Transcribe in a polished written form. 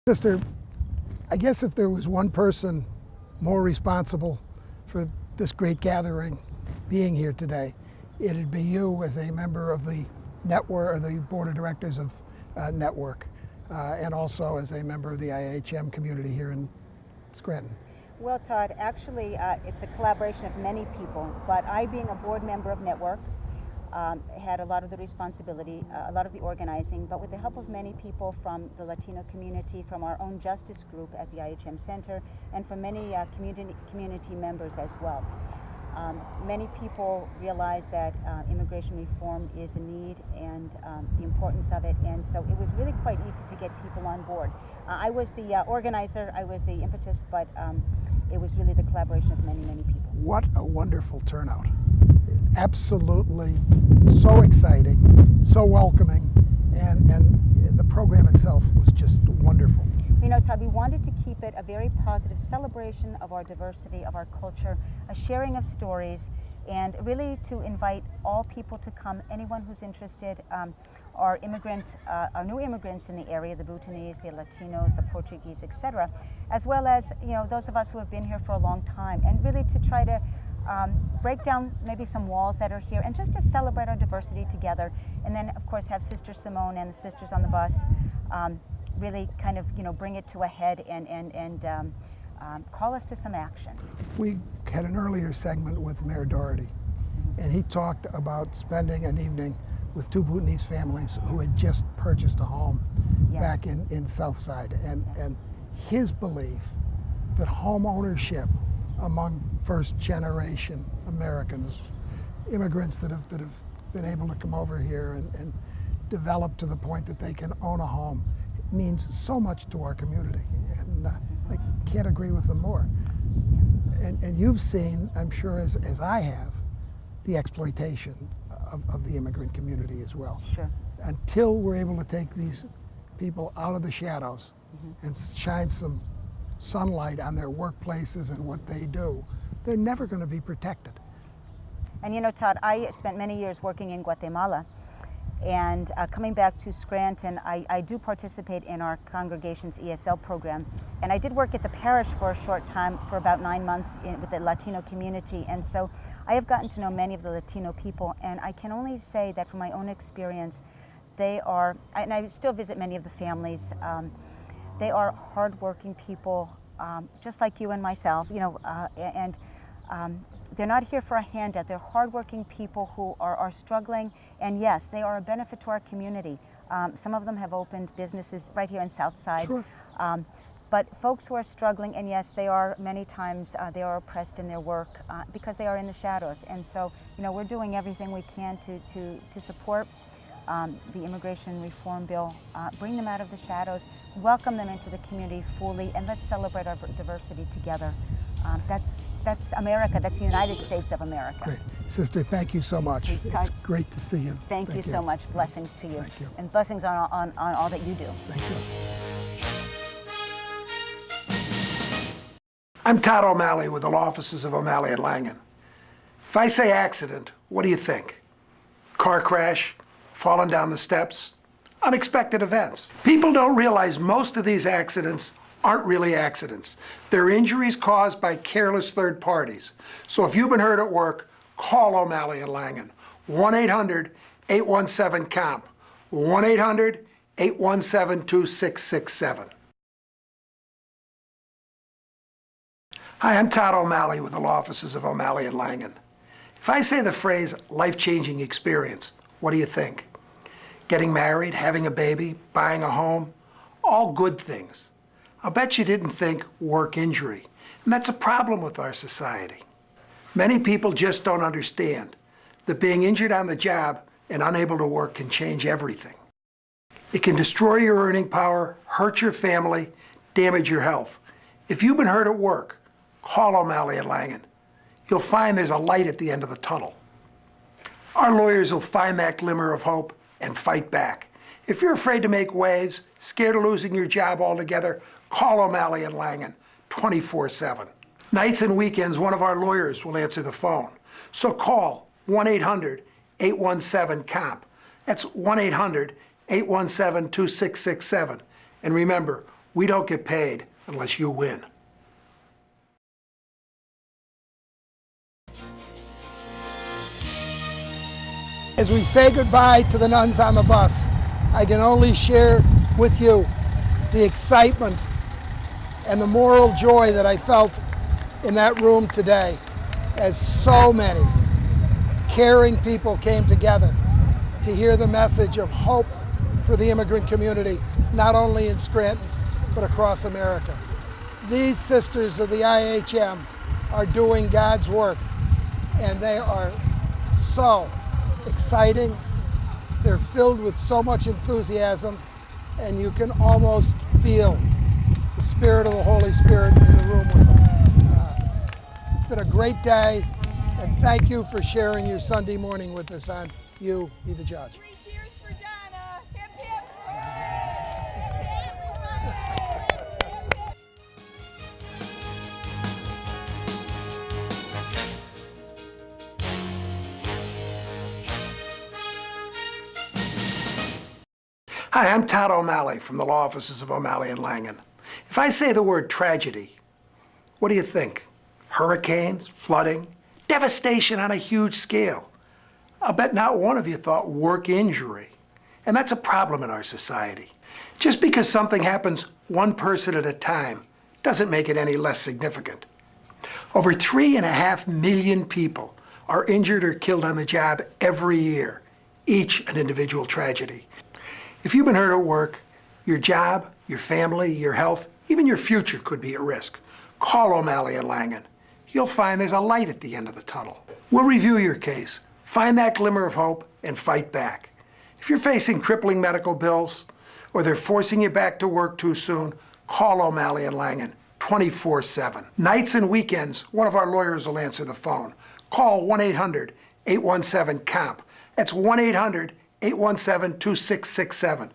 Sister, I guess if there was one person more responsible for this great gathering being here today, it'd be you as a member of the network, or the board of directors of Network, and also as a member of the IHM community here in Scranton. Well, Todd, actually it's a collaboration of many people, but I, being a board member of Network, had a lot of the responsibility, a lot of the organizing, but with the help of many people from the Latino community, from our own justice group at the IHM Center, and from many community members as well. Many people realize that immigration reform is a need and the importance of it, and so it was really quite easy to get people on board. I was the organizer, I was the impetus, but it was really the collaboration of many, many people. What a wonderful turnout. Absolutely so exciting, so welcoming, and the program itself was just wonderful. You know, Todd, we wanted to keep it a very positive celebration of our diversity, of our culture, a sharing of stories, and really to invite all people to come, anyone who's interested, our new immigrants in the area, the Bhutanese, the Latinos, the Portuguese, etc., as well as, you know, those of us who have been here for a long time, and really to try to break down maybe some walls that are here and just to celebrate our diversity together. And then, of course, have Sister Simone and the sisters on the bus really kind of, you know, bring it to a head and call us to some action. We had an earlier segment with Mayor Doherty, and he talked about spending an evening with two Bhutanese families who had just purchased a home back in Southside, and his belief that home ownership among first-generation Americans, immigrants that have been able to come over here and develop to the point that they can own a home, means so much to our community, and I can't agree with them more. And you've seen, I'm sure as I have, the exploitation of the immigrant community as well. Sure. Until we're able to take these people out of the shadows and shine some sunlight on their workplaces and what they do, they're never going to be protected. And you know, Todd, I spent many years working in Guatemala, and coming back to Scranton, I do participate in our congregation's ESL program, and I did work at the parish for a short time, for about 9 months with the Latino community, and so I have gotten to know many of the Latino people, and I can only say that from my own experience, they are, and I still visit many of the families, they are hardworking people, just like you and myself, you know, and they're not here for a handout. They're hardworking people who are struggling, and yes, they are a benefit to our community. Some of them have opened businesses right here in Southside. Sure. But folks who are struggling, and yes, they are many times they are oppressed in their work because they are in the shadows. And so, you know, we're doing everything we can to support the immigration reform bill, bring them out of the shadows, welcome them into the community fully, and let's celebrate our diversity together. That's America. That's the United States of America. Great. Sister, thank you so much. It's great to see you. Thank you so much. Blessings to you. Thank you. And blessings on all that you do. Thank you. I'm Todd O'Malley with the law offices of O'Malley and Langen. If I say accident, what do you think? Car crash? Falling down the steps? Unexpected events. People don't realize most of these accidents aren't really accidents. They're injuries caused by careless third parties. So if you've been hurt at work, call O'Malley and Langen. 1-800-817-COMP. 1-800-817-2667. Hi, I'm Todd O'Malley with the law offices of O'Malley and Langen. If I say the phrase life-changing experience, what do you think? Getting married, having a baby, buying a home, all good things. I'll bet you didn't think work injury, and that's a problem with our society. Many people just don't understand that being injured on the job and unable to work can change everything. It can destroy your earning power, hurt your family, damage your health. If you've been hurt at work, call O'Malley and Langen. You'll find there's a light at the end of the tunnel. Our lawyers will find that glimmer of hope and fight back. If you're afraid to make waves, scared of losing your job altogether, call O'Malley and Langen 24/7. Nights and weekends, one of our lawyers will answer the phone. So call 1-800-817-COMP. That's 1-800-817-2667. And remember, We don't get paid unless you win. As we say goodbye to the nuns on the bus, I can only share with you the excitement and the moral joy that I felt in that room today, as so many caring people came together to hear the message of hope for the immigrant community, not only in Scranton, but across America. These sisters of the IHM are doing God's work, and they are so exciting. They're filled with so much enthusiasm, and you can almost feel the Spirit of the Holy Spirit in the room with them. It's been a great day, and thank you for sharing your Sunday morning with us on You Be the Judge. 3 cheers for Donna. Hip, hip, hooray! Hi, I'm Todd O'Malley from the law offices of O'Malley and Langen. If I say the word tragedy, what do you think? Hurricanes, flooding, devastation on a huge scale. I'll bet not one of you thought work injury. And that's a problem in our society. Just because something happens one person at a time doesn't make it any less significant. Over 3.5 million people are injured or killed on the job every year, each an individual tragedy. If you've been hurt at work, your job, your family, your health, even your future could be at risk. Call O'Malley and Langen. You'll find there's a light at the end of the tunnel. We'll review your case, find that glimmer of hope, and fight back. If you're facing crippling medical bills, or they're forcing you back to work too soon, call O'Malley and Langen 24/7. Nights and weekends, one of our lawyers will answer the phone. Call 1-800-817-COMP. That's 1-800-817-2667.